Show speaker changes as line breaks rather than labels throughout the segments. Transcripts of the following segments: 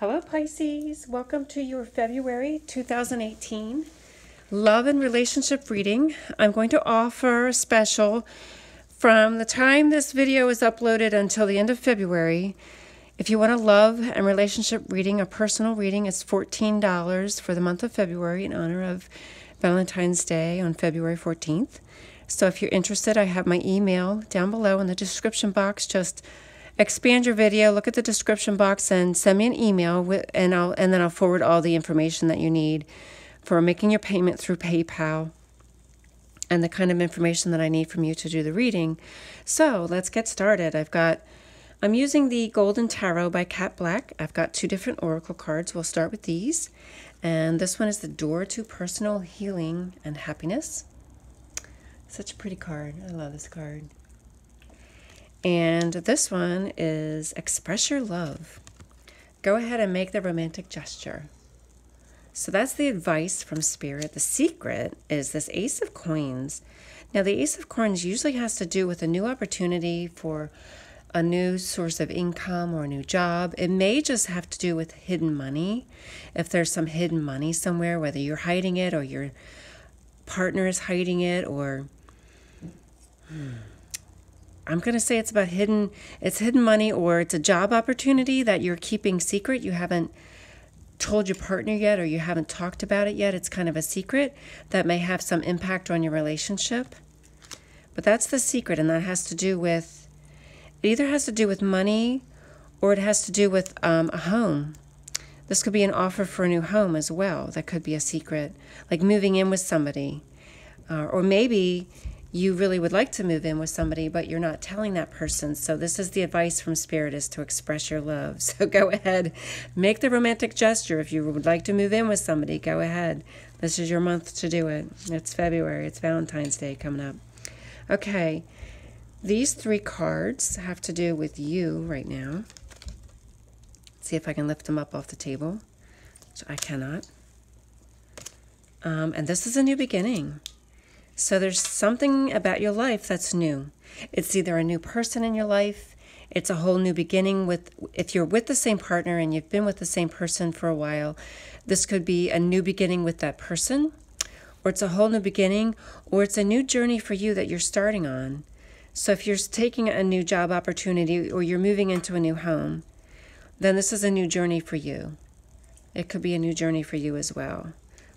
Hello Pisces, welcome to your February 2018 love and relationship reading. I'm going to offer a special from the time this video is uploaded until the end of February. If you want a love and relationship reading, a personal reading, it's $14 for the month of February in honor of Valentine's Day on February 14th. So if you're interested, I have my email down below in the description box. Just expand your video, look at the description box, and send me an email, and then I'll forward all the information that you need for making your payment through PayPal and the kind of information that I need from you to do the reading. So let's get started. I'm using the Golden Tarot by Cat Black. I've got two different oracle cards. We'll start with these. And this one is the Door to Personal Healing and Happiness. Such a pretty card. I love this card. And this one is Express Your Love. Go ahead and make the romantic gesture. So that's the advice from Spirit. The secret is this Ace of Coins. Now the Ace of Coins usually has to do with a new opportunity for a new source of income or a new job. It may just have to do with hidden money. If there's some hidden money somewhere, whether you're hiding it or your partner is hiding it, or I'm going to say it's hidden money, or it's a job opportunity that you're keeping secret. You haven't told your partner yet, or you haven't talked about it yet. It's kind of a secret that may have some impact on your relationship. But that's the secret, and that has to do with, it either has to do with money or it has to do with a home. This could be an offer for a new home as well. That could be a secret, like moving in with somebody. Or maybe you really would like to move in with somebody, but you're not telling that person. So this is the advice from Spirit, is to express your love. So go ahead, make the romantic gesture. If you would like to move in with somebody, go ahead. This is your month to do it. It's February. It's Valentine's Day coming up. Okay, these three cards have to do with you right now. Let's see if I can lift them up off the table. So I cannot. And this is a new beginning. So there's something about your life that's new. It's either a new person in your life, it's a whole new beginning if you're with the same partner and you've been with the same person for a while, this could be a new beginning with that person, or it's a whole new beginning, or it's a new journey for you that you're starting on. So if you're taking a new job opportunity or you're moving into a new home, then this is a new journey for you. It could be a new journey for you as well.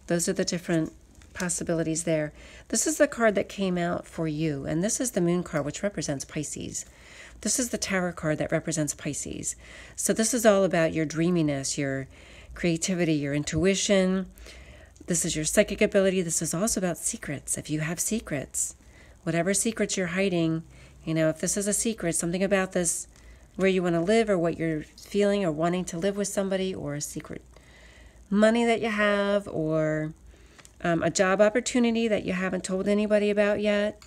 Those are the different possibilities there. This is the card that came out for you, and this is the Moon card, which represents Pisces. This is the Tower card that represents Pisces. So this is all about your dreaminess, your creativity, your intuition. This is your psychic ability. This is also about secrets. If you have secrets, whatever secrets you're hiding, if this is a secret, something about this, where you want to live or what you're feeling or wanting to live with somebody, or a secret money that you have, or a job opportunity that you haven't told anybody about yet.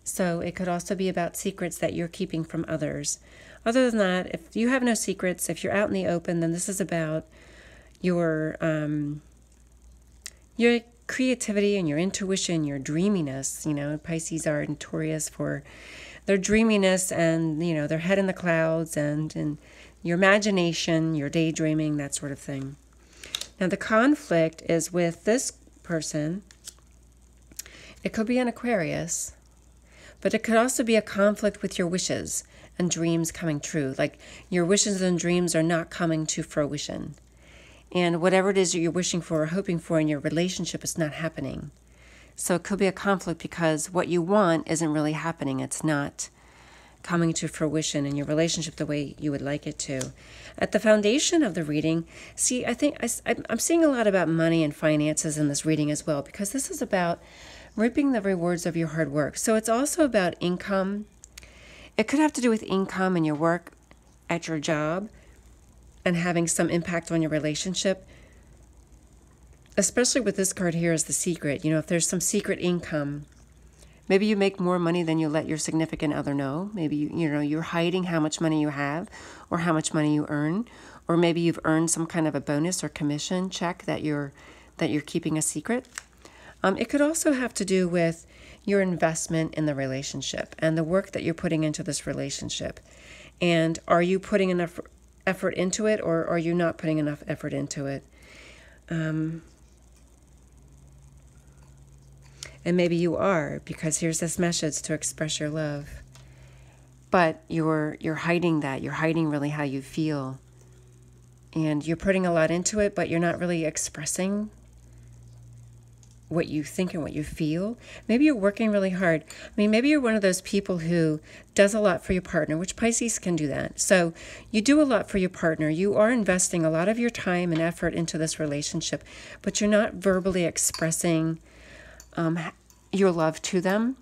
So it could also be about secrets that you're keeping from others. Other than that, if you have no secrets, if you're out in the open, then this is about your creativity and your intuition, your dreaminess. Pisces are notorious for their dreaminess and, their head in the clouds and your imagination, your daydreaming, that sort of thing. Now the conflict is with this person. It could be an Aquarius, but it could also be a conflict with your wishes and dreams coming true. Like your wishes and dreams are not coming to fruition. And whatever it is that you're wishing for or hoping for in your relationship is not happening. So it could be a conflict because what you want isn't really happening. It's not coming to fruition in your relationship the way you would like it to. At the foundation of the reading, see, I think I'm seeing a lot about money and finances in this reading as well, because this is about reaping the rewards of your hard work. So it's also about income. It could have to do with income and your work at your job and having some impact on your relationship, especially with this card here as the secret. If there's some secret income, maybe you make more money than you let your significant other know. Maybe you're hiding how much money you have or how much money you earn, or maybe you've earned some kind of a bonus or commission check that you're keeping a secret. It could also have to do with your investment in the relationship and the work that you're putting into this relationship. And are you putting enough effort into it, or are you not putting enough effort into it? And maybe you are, because here's this message to express your love. But you're hiding that. You're hiding really how you feel. And you're putting a lot into it, but you're not really expressing what you think and what you feel. Maybe you're working really hard. I mean, maybe you're one of those people who does a lot for your partner, which Pisces can do that. So you do a lot for your partner. You are investing a lot of your time and effort into this relationship, but you're not verbally expressing your love to them.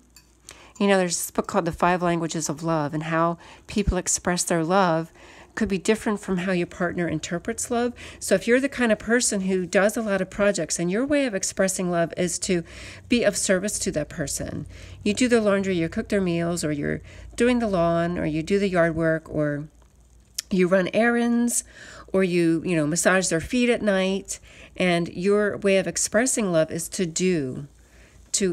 You know, there's this book called The 5 Languages of Love, and how people express their love could be different from how your partner interprets love. So if you're the kind of person who does a lot of projects and your way of expressing love is to be of service to that person, you do their laundry, you cook their meals, or you're doing the lawn, or you do the yard work, or you run errands, or you massage their feet at night, and your way of expressing love is to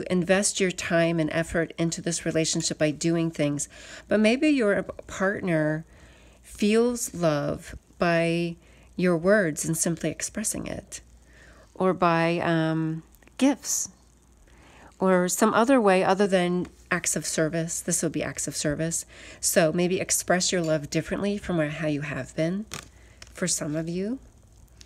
invest your time and effort into this relationship by doing things. But maybe your partner feels love by your words and simply expressing it, or by gifts, or some other way other than acts of service. This would be acts of service. So maybe express your love differently from how you have been for some of you,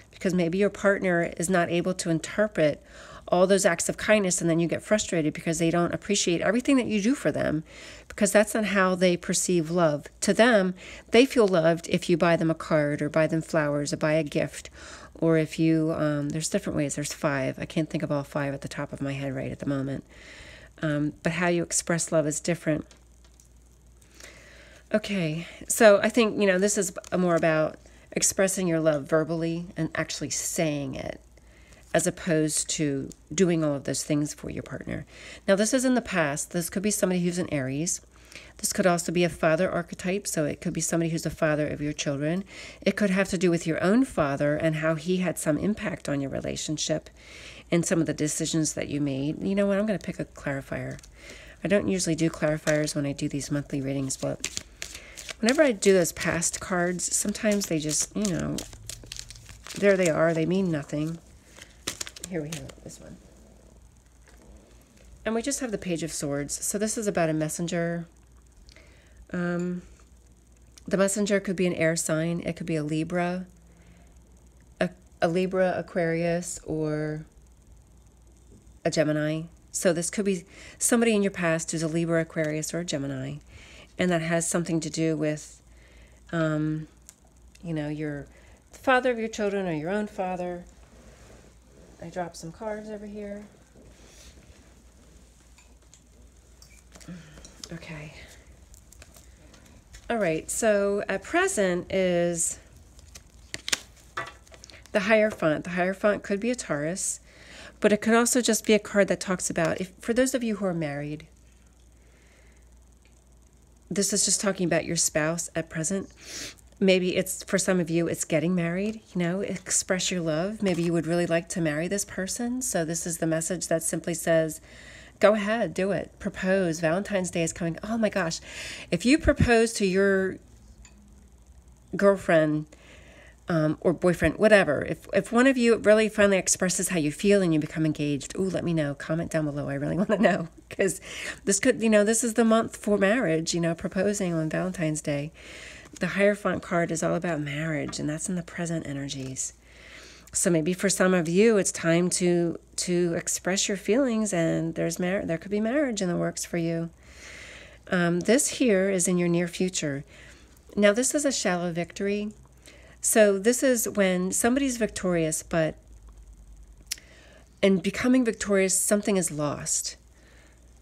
because maybe your partner is not able to interpret all those acts of kindness, and then you get frustrated because they don't appreciate everything that you do for them, because that's not how they perceive love. To them, they feel loved if you buy them a card, or buy them flowers, or buy a gift, or if you, there's different ways, there's 5. I can't think of all 5 at the top of my head right at the moment. But how you express love is different. Okay, so I think, this is more about expressing your love verbally and actually saying it, as opposed to doing all of those things for your partner. Now, this is in the past. This could be somebody who's an Aries. This could also be a father archetype, so it could be somebody who's the father of your children. It could have to do with your own father and how he had some impact on your relationship and some of the decisions that you made. You know what? I'm going to pick a clarifier. I don't usually do clarifiers when I do these monthly readings, but whenever I do those past cards, sometimes they just, there they are. They mean nothing. Here we have this one. And we just have the Page of Swords. So this is about a messenger. The messenger could be an air sign. It could be a Libra, a Libra, Aquarius, or a Gemini. So this could be somebody in your past who's a Libra, Aquarius, or a Gemini. And that has something to do with, your father of your children, or your own father. I dropped some cards over here. Okay. All right, so at present is the Hierophant. The Hierophant could be a Taurus, but it could also just be a card that talks about, for those of you who are married, this is just talking about your spouse at present. Maybe it's, for some of you, it's getting married, express your love. Maybe you would really like to marry this person. So this is the message that simply says, go ahead, do it. Propose. Valentine's Day is coming. Oh my gosh. If you propose to your girlfriend or boyfriend, whatever, if one of you really finally expresses how you feel and you become engaged, let me know. Comment down below. I really want to know, because this could, this is the month for marriage, proposing on Valentine's Day. The Hierophant card is all about marriage, and that's in the present energies. So maybe for some of you, it's time to express your feelings, and there could be marriage in the works for you. This here is in your near future. Now, this is a shallow victory. So this is when somebody's victorious, but in becoming victorious, something is lost.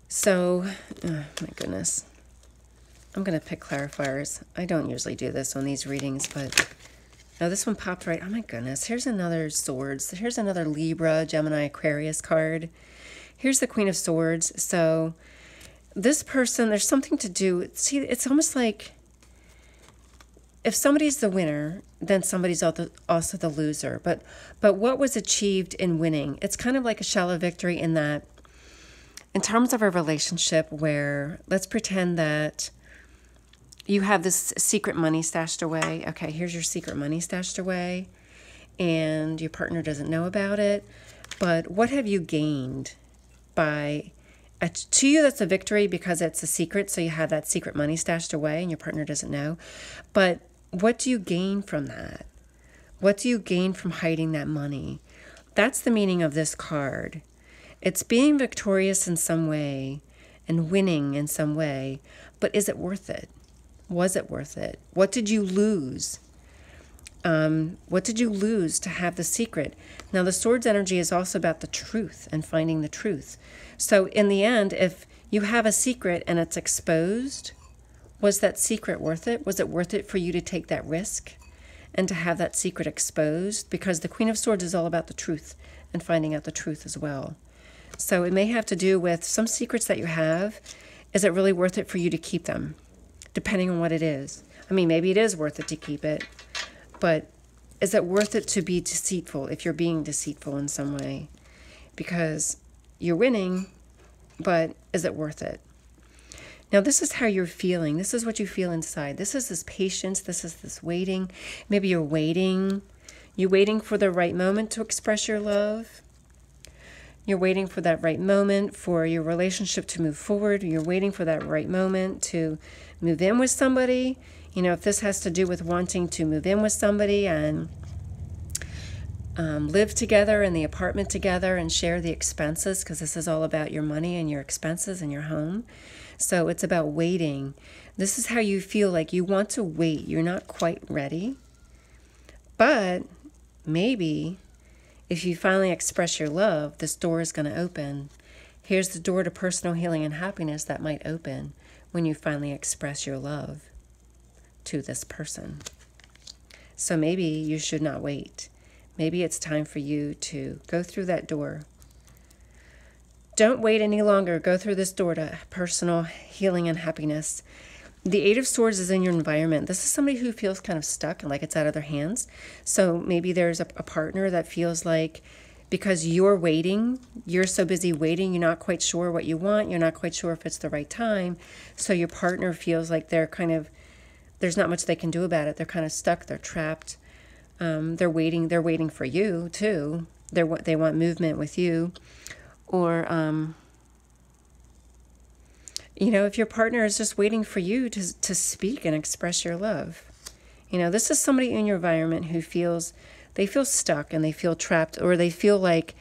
So, oh my goodness. I'm going to pick clarifiers. I don't usually do this on these readings, but now this one popped right. Oh my goodness. Here's another Swords. Here's another Libra, Gemini, Aquarius card. Here's the Queen of Swords. So this person, there's something to do. See, it's almost like if somebody's the winner, then somebody's also the loser. But what was achieved in winning? It's kind of like a shallow victory in that, in terms of a relationship where, let's pretend that you have this secret money stashed away. Okay, here's your secret money stashed away, and your partner doesn't know about it. But what have you gained by, to you that's a victory because it's a secret, so you have that secret money stashed away and your partner doesn't know. But what do you gain from that? What do you gain from hiding that money? That's the meaning of this card. It's being victorious in some way and winning in some way, but is it worth it? Was it worth it? What did you lose? What did you lose to have the secret? Now, the Swords energy is also about the truth and finding the truth. So in the end, if you have a secret and it's exposed, was that secret worth it? Was it worth it for you to take that risk and to have that secret exposed? Because the Queen of Swords is all about the truth and finding out the truth as well. So it may have to do with some secrets that you have. Is it really worth it for you to keep them? Depending on what it is. I mean, maybe it is worth it to keep it, but is it worth it to be deceitful if you're being deceitful in some way? Because you're winning, but is it worth it? Now, this is how you're feeling. This is what you feel inside. This is this patience. This is this waiting. Maybe you're waiting. You're waiting for the right moment to express your love. You're waiting for that right moment for your relationship to move forward. You're waiting for that right moment to move in with somebody. You know, if this has to do with wanting to move in with somebody and live together in the apartment together and share the expenses, because this is all about your money and your expenses and your home. So it's about waiting. This is how you feel, like you want to wait. You're not quite ready. But maybe if you finally express your love, this door is going to open. Here's the door to personal healing and happiness that might open when you finally express your love to this person. So maybe you should not wait. Maybe it's time for you to go through that door. Don't wait any longer. Go through this door to personal healing and happiness. The Eight of Swords is in your environment. This is somebody who feels kind of stuck and like it's out of their hands. So maybe there's a partner that feels like because you're waiting, you're so busy waiting, you're not quite sure what you want, you're not quite sure if it's the right time. So your partner feels like they're kind of, there's not much they can do about it. They're kind of stuck, they're trapped. They're waiting for you too. They want movement with you. Or, you know, if your partner is just waiting for you to speak and express your love. You know, this is somebody in your environment who feels, they feel stuck and they feel trapped, or they feel like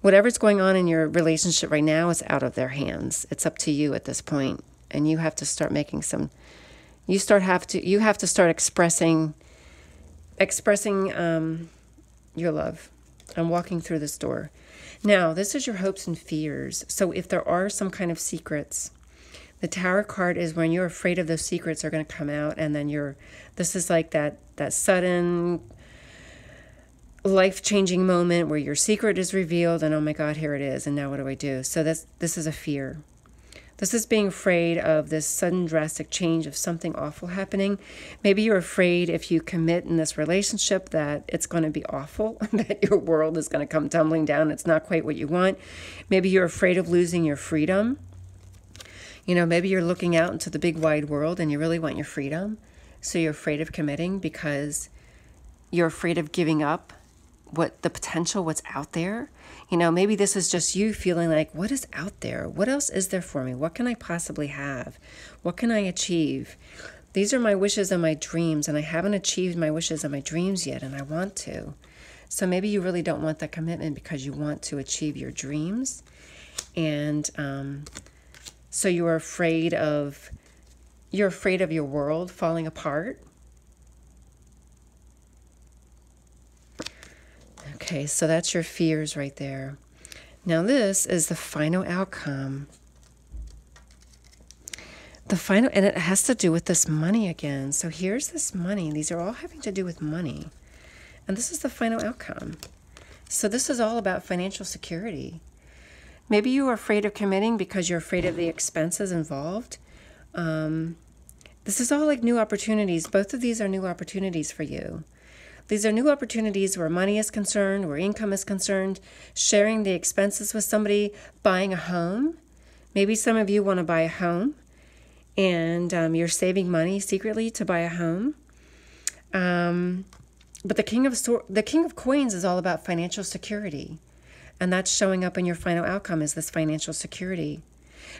whatever's going on in your relationship right now is out of their hands. It's up to you at this point, and you have to start making some, you have to start expressing your love and walking through this door. Now, this is your hopes and fears. So if there are some kind of secrets, the Tower card is when you're afraid of those secrets are going to come out, and then this is like that sudden life-changing moment where your secret is revealed and oh my God, here it is, and now what do I do? So this is a fear. This is being afraid of this sudden drastic change of something awful happening. Maybe you're afraid if you commit in this relationship that it's going to be awful, that your world is going to come tumbling down. It's not quite what you want. Maybe you're afraid of losing your freedom. You know, maybe you're looking out into the big wide world and you really want your freedom. So you're afraid of committing because you're afraid of giving up what the potential, what's out there. You know, maybe this is just you feeling like, what is out there? What else is there for me? What can I possibly have? What can I achieve? These are my wishes and my dreams, and I haven't achieved my wishes and my dreams yet, and I want to. So maybe you really don't want that commitment because you want to achieve your dreams. And so you're afraid of your world falling apart. Okay, so that's your fears right there. Now this is the final outcome. And it has to do with this money again. So here's this money. These are all having to do with money. And this is the final outcome. So this is all about financial security. Maybe you are afraid of committing because you're afraid of the expenses involved. This is all like new opportunities. Both of these are new opportunities for you. These are new opportunities where money is concerned, where income is concerned, sharing the expenses with somebody, buying a home. Maybe some of you want to buy a home, and you're saving money secretly to buy a home. But the King of Coins is all about financial security, and that's showing up in your final outcome is this financial security.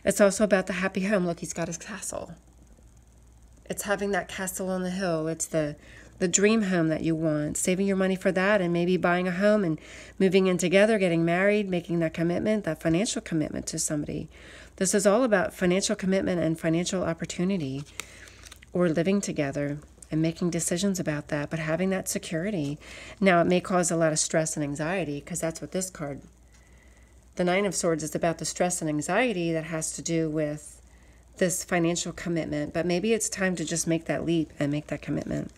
It's also about the happy home. Look, he's got his castle. It's having that castle on the hill. It's the dream home that you want, saving your money for that, and maybe buying a home and moving in together, getting married, making that commitment, that financial commitment to somebody. This is all about financial commitment and financial opportunity, or living together and making decisions about that, but having that security. Now, it may cause a lot of stress and anxiety, because that's what this card, the Nine of Swords, is about, the stress and anxiety that has to do with this financial commitment. But maybe it's time to just make that leap and make that commitment.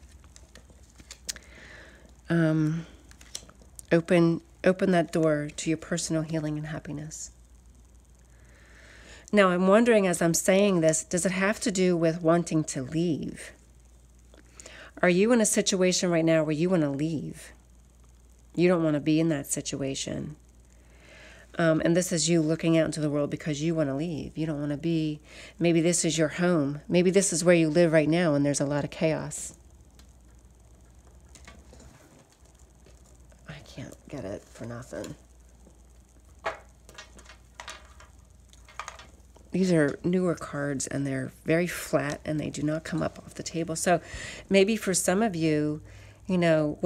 Open that door to your personal healing and happiness. Now, I'm wondering, as I'm saying this, does it have to do with wanting to leave? Are you in a situation right now where you want to leave? You don't want to be in that situation. And this is you looking out into the world because you want to leave. You don't want to be, maybe this is your home. Maybe this is where you live right now and there's a lot of chaos. I can't get it for nothing. These are newer cards and they're very flat and they do not come up off the table. So maybe for some of you, you know,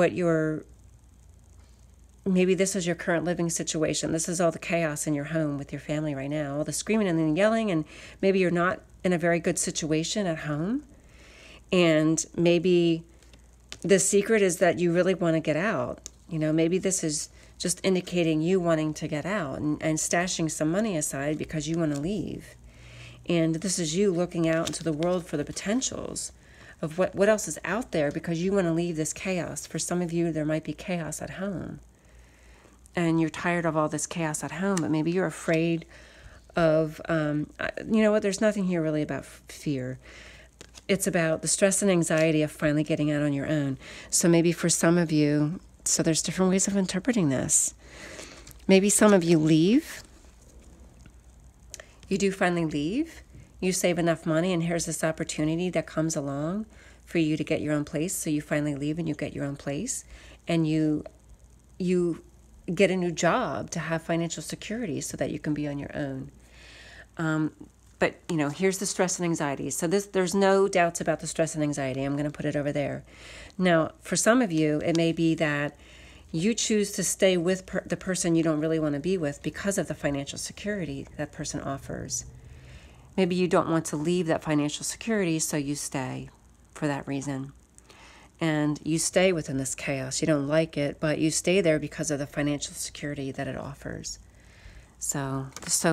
maybe this is your current living situation. This is all the chaos in your home with your family right now. All the screaming and the yelling, and maybe you're not in a very good situation at home. And maybe the secret is that you really want to get out. You know, maybe this is just indicating you wanting to get out and stashing some money aside because you want to leave. And this is you looking out into the world for the potentials of what else is out there, because you want to leave this chaos. For some of you, there might be chaos at home. And you're tired of all this chaos at home, but maybe you're afraid of, you know what, there's nothing here really about fear. It's about the stress and anxiety of finally getting out on your own. So maybe for some of you, so there's different ways of interpreting this. Maybe some of you leave. You do finally leave. You save enough money, and here's this opportunity that comes along for you to get your own place. So you finally leave and you get your own place, and you get a new job to have financial security so that you can be on your own. But, you know, here's the stress and anxiety. So there's no doubts about the stress and anxiety. I'm going to put it over there. Now, for some of you, it may be that you choose to stay with the person you don't really want to be with because of the financial security that person offers. Maybe you don't want to leave that financial security, so you stay for that reason. And you stay within this chaos. You don't like it, but you stay there because of the financial security that it offers. So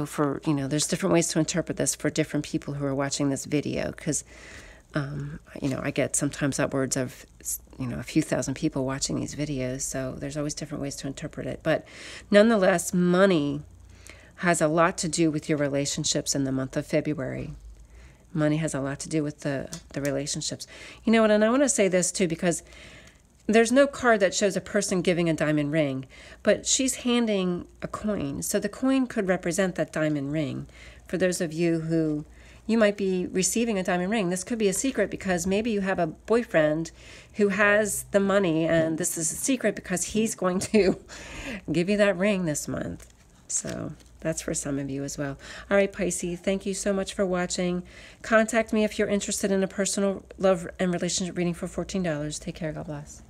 for, you know, there's different ways to interpret this for different people who are watching this video, because, you know, I get sometimes upwards of, you know, a few thousand people watching these videos. So there's always different ways to interpret it. But nonetheless, money has a lot to do with your relationships in the month of February. Money has a lot to do with the relationships. You know what, and I want to say this too, because there's no card that shows a person giving a diamond ring, but she's handing a coin. So the coin could represent that diamond ring. For those of you who, you might be receiving a diamond ring. This could be a secret because maybe you have a boyfriend who has the money, and this is a secret because he's going to give you that ring this month. So that's for some of you as well. All right, Pisces, thank you so much for watching. Contact me if you're interested in a personal love and relationship reading for $14. Take care. God bless.